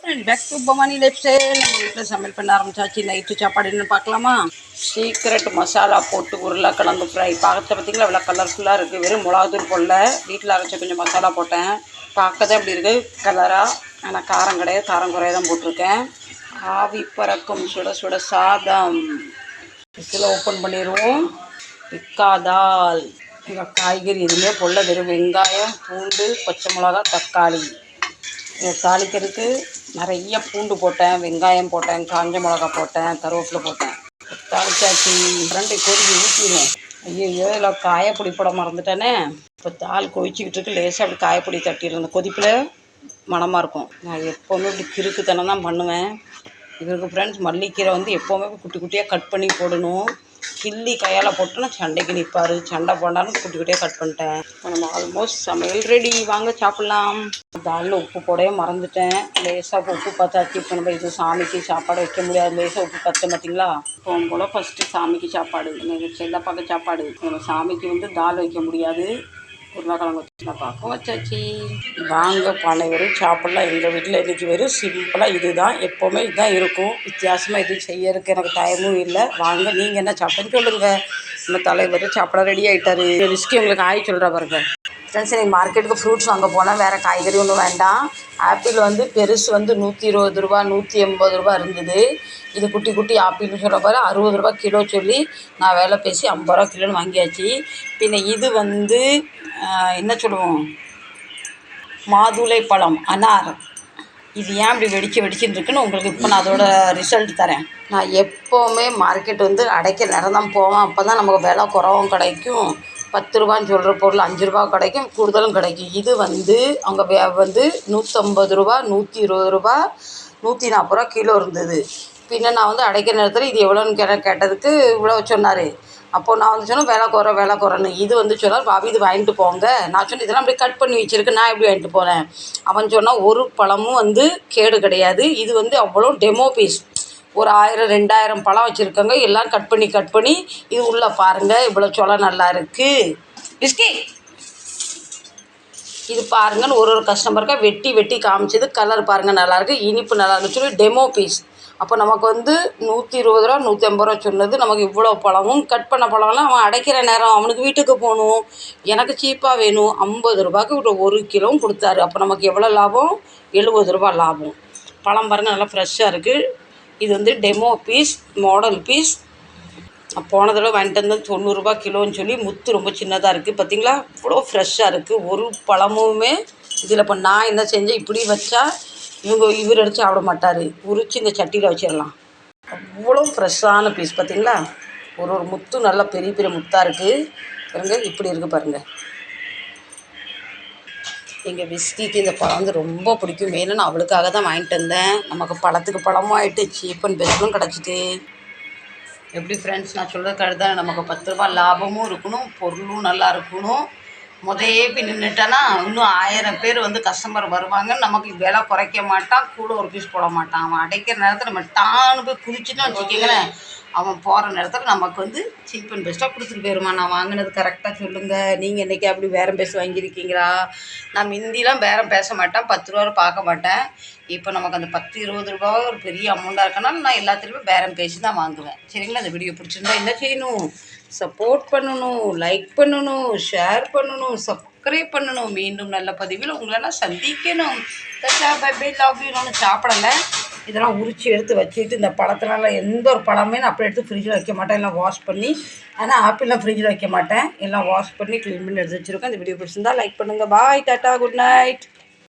Back to Bhavani lifestyle. நம்ம வீட்டில் சமையல் பண்ண ஆரம்பிச்சாச்சு. நைட்டு சாப்பாடு என்னன்னு பார்க்கலாமா? சீக்ரெட் மசாலா போட்டு உருளைக்கிழங்கு ஃப்ரை. பார்க்கறத பார்த்தீங்களா இவ்வளோ கலர்ஃபுல்லாக இருக்குது. வெறும் மிளகாத்தூள் போடல, வீட்டில் அரைச்ச கொஞ்சம் மசாலா போட்டேன். பார்க்கதான் அப்படி இருக்குது கலராக. ஆனால் காரம் கிடையாது, காரம் குறைய தான் போட்டிருக்கேன். ஆவி பறக்கும் சுட சுட சாதம். இதில் ஓப்பன் பண்ணிடுவோம். பிக்காதால் இங்கே காய்கறி எதுவுமே போடல, வெறும் வெங்காயம், பூண்டு, பச்சை மிளகா, தக்காளி. இதை தாளிக்கிறதுக்கு நிறைய பூண்டு போட்டேன், வெங்காயம் போட்டேன், காஞ்ச மிளகா போட்டேன், கருவேப்பிலை போட்டேன். தாளிச்சாச்சு. ரெண்டு கொதிக்க ஊற்றிடுவேன். ஐயோ இதில் காயப்பொடி போட மறந்துட்டேனே. இப்போ தாள் கொதிச்சிக்கிட்டு இருக்கு. லேசாக அப்படி காயப்பொடி தட்டிடுறேன். அந்த கொதிப்பில் மணமாக இருக்கும். நான் எப்போவுமே இப்படி கிறுக்குத்தனம் தான் பண்ணுவேன். இவருக்கு ஃப்ரெண்ட்ஸ் மல்லிக்கீரை எப்போவுமே குட்டி குட்டியாக கட் பண்ணி போடணும். கிள்ளி கையால் போட்டோன்னா சண்டைக்கு நிற்பார். சண்டை போண்டாலும் குட்டி குட்டியாக கட் பண்ணிட்டேன். இப்போ நம்ம ஆல்மோஸ்ட் சமையல் ரெடி. வாங்க சாப்பிட்லாம். தாலில் உப்பு போடவே மறந்துட்டேன். லேசாக உப்பு பார்த்தாச்சு. இப்போ நம்ம இது சாமிக்கு சாப்பாடு வைக்க முடியாது. லேசாக உப்பு பத்தேன் பார்த்தீங்களா? இப்போ போல் ஃபஸ்ட்டு சாமிக்கு சாப்பாடு, எங்கள் செல்லப்பாக்க சாப்பாடு. நம்ம சாமிக்கு தால் வைக்க முடியாது. உருளைக்கிழங்கு வச்சு பார்க்க வச்சாச்சு. வாங்க அனைவரும் சாப்பிட்லாம். எங்கள் வீட்டில் இன்றைக்கி வெறும் சிம்பிளாக இது தான். எப்போவுமே இதுதான் இருக்கும். வித்தியாசமாக எதுவும் செய்யறதுக்கு எனக்கு டைமும் இல்லை. வாங்க நீங்கள் என்ன சாப்பிட்டேன்னு சொல்லுங்கள். நம்ம தலைவர் சாப்பிட ரெடி ஆகிட்டாரு. ரிஸ்க்கு உங்களுக்கு ஆகி சொல்கிறா பாருங்க. ஃப்ரெண்ட்ஸ், எனக்கு மார்க்கெட்டுக்கு ஃப்ரூட்ஸ் வாங்க போனால் வேறு காய்கறி ஒன்றும் வேண்டாம். ஆப்பிள் பெருசு 120 ரூபா 180 ரூபா இருந்தது. இது குட்டி குட்டி ஆப்பிள்னு சொல்கிற பாரு 60 ரூபா கிலோ சொல்லி நான் வேலை பேசி 50 ரூபா கிலோன்னு வாங்கியாச்சு. பின்ன இது என்ன சொல்லுவோம், மாதுளை பழம், அனார். இது ஏன் இப்படி வெடிச்சுன்னு இருக்குன்னு உங்களுக்கு இப்போ நான் அதோட ரிசல்ட் தரேன். நான் எப்போவுமே மார்க்கெட் அடைக்க நேரம் தான் போவேன். அப்போ தான் நமக்கு விலை குறவும் கிடைக்கும். 10 ரூபான்னு சொல்கிற பொருள் 5 ரூபா கிடைக்கும், கூடுதலும் கிடைக்கும். இது அவங்க 150 ரூபா 120 ரூபா 140 ரூபா கிலோ இருந்தது. பின்ன நான் அடைக்கிற நேரத்தில் இது எவ்வளோன்னு கேட்டதுக்கு இவ்வளோ சொன்னார். அப்போது நான் சொன்னேன் விலை குறைன்னு. இது சொன்னால் பாபி இது வாங்கிட்டு போங்க. நான் சொன்னேன் இதெல்லாம் அப்படி கட் பண்ணி வச்சுருக்கு, நான் எப்படி வாங்கிட்டு போகிறேன். அவன் சொன்னால் ஒரு பழமும் கேடு கிடையாது. இது அவ்வளோ டெமோ பீஸ். ஒரு 1000 2000 பழம் வச்சுருக்காங்க. எல்லாம் கட் பண்ணி இது உள்ளே பாருங்கள், இவ்வளோ சொல்ல நல்லா இருக்குது. பிஸ்கி இது பாருங்கன்னு ஒரு கஸ்டமருக்காக வெட்டி காமிச்சது. கலர் பாருங்கள் நல்லாயிருக்கு, இனிப்பு நல்லா இருக்குன்னு சொல்லி டெமோ பீஸ். அப்போ நமக்கு 120 ரூபா 150 ரூபா சொன்னது. நமக்கு இவ்வளோ பழமும் கட் பண்ண பழம்லாம் அவன் அடைக்கிற நேரம் அவனுக்கு வீட்டுக்கு போகணும். எனக்கு சீப்பாக வேணும். 50 ரூபாய்க்கு ஒரு கிலோவும் கொடுத்தாரு. அப்போ நமக்கு எவ்வளோ லாபம்? 70 ரூபா லாபம். பழம் பாருங்கள் நல்லா ஃப்ரெஷ்ஷாக இருக்குது. இது டெமோ பீஸ், மாடல் பீஸ். போன தடவை வாங்கிட்டு வந்தது 90 ரூபா கிலோன்னு சொல்லி முத்து ரொம்ப சின்னதாக இருக்குது. பார்த்திங்களா இவ்வளோ ஃப்ரெஷ்ஷாக இருக்குது. ஒரு பழமுமே இதில். இப்போ நான் என்ன செஞ்சேன், இப்படி வச்சா இவர் எடுத்து சாப்பிட மாட்டார். உரித்து இந்த சட்டியில் வச்சிடலாம். அவ்வளோ ஃப்ரெஷ்ஷான பீஸ். பார்த்திங்களா ஒரு முத்து நல்லா பெரிய பெரிய முத்தாக இருக்குது. பாருங்கள் இப்படி இருக்குது பாருங்கள். எங்கள் விஸ்கிக்கு இந்த பழம் ரொம்ப பிடிக்கும். வேணும்னு அவளுக்காக தான் வாங்கிட்டு வந்தேன். நமக்கு பழத்துக்கு பழமும் ஆகிட்டு, சீப் அண்ட் பெஸ்ட்டும் கிடச்சிட்டு. எப்படி ஃப்ரெண்ட்ஸ், நான் சொல்கிறது கருது தான். நமக்கு 10 ரூபா லாபமும் இருக்கணும், பொருளும் நல்லா இருக்கணும். போய் நின்றுட்டேன்னா இன்னும் 1000 பேர் கஸ்டமர் வருவாங்க. நமக்கு விலை குறைக்க மாட்டான், கூட ஒரு பீஸ் போட மாட்டான். அவன் அடைக்கிற நேரத்தில் நம்ம டான்னு போய் குதிச்சுட்டு வச்சுக்கோங்களேன். அவன் போகிற நேரத்தில் நமக்கு சீப் அண்ட் பெஸ்ட்டாக கொடுத்துட்டு போயிடுமா. நான் வாங்கினது கரெக்டாக சொல்லுங்கள். நீங்கள் இன்றைக்கி அப்படி பேரம் பேசி வாங்கியிருக்கீங்களா? நான் முந்திலாம் பேரம் பேச மாட்டேன், 10 ரூபா பார்க்க மாட்டேன். இப்போ நமக்கு அந்த 10 20 ரூபா ஒரு பெரிய அமௌண்ட்டாக இருக்கனால நான் எல்லாத்துலேயுமே பேரம் பேசி தான் வாங்குவேன். சரிங்களா? அந்த வீடியோ பிடிச்சிருந்தா என்ன செய்யணும்? சப்போர்ட் பண்ணணும், லைக் பண்ணணும், ஷேர் பண்ணணும், சப்ஸ்கிரைப் பண்ணணும். மீண்டும் நல்ல பதிவில் உங்களை நான் சந்திக்கணும். Bye bye, love you. நான் சாப்பிடலை. இதெல்லாம் உரித்து எடுத்து வச்சுட்டு இந்த பழத்தினால எந்த ஒரு பழமே நான் அப்படியே எடுத்து ஃப்ரிட்ஜில் வைக்க மாட்டேன். எல்லாம் வாஷ் பண்ணி. ஆனால் ஆப்பிள்லாம் ஃப்ரிட்ஜில் வைக்க மாட்டேன். எல்லாம் வாஷ் பண்ணி க்ளீன் பண்ணி எடுத்து வச்சுருக்கேன். இந்த வீடியோ பிடிச்சிருந்தா லைக் பண்ணுங்கள். பாய், டாட்டா, குட் நைட்.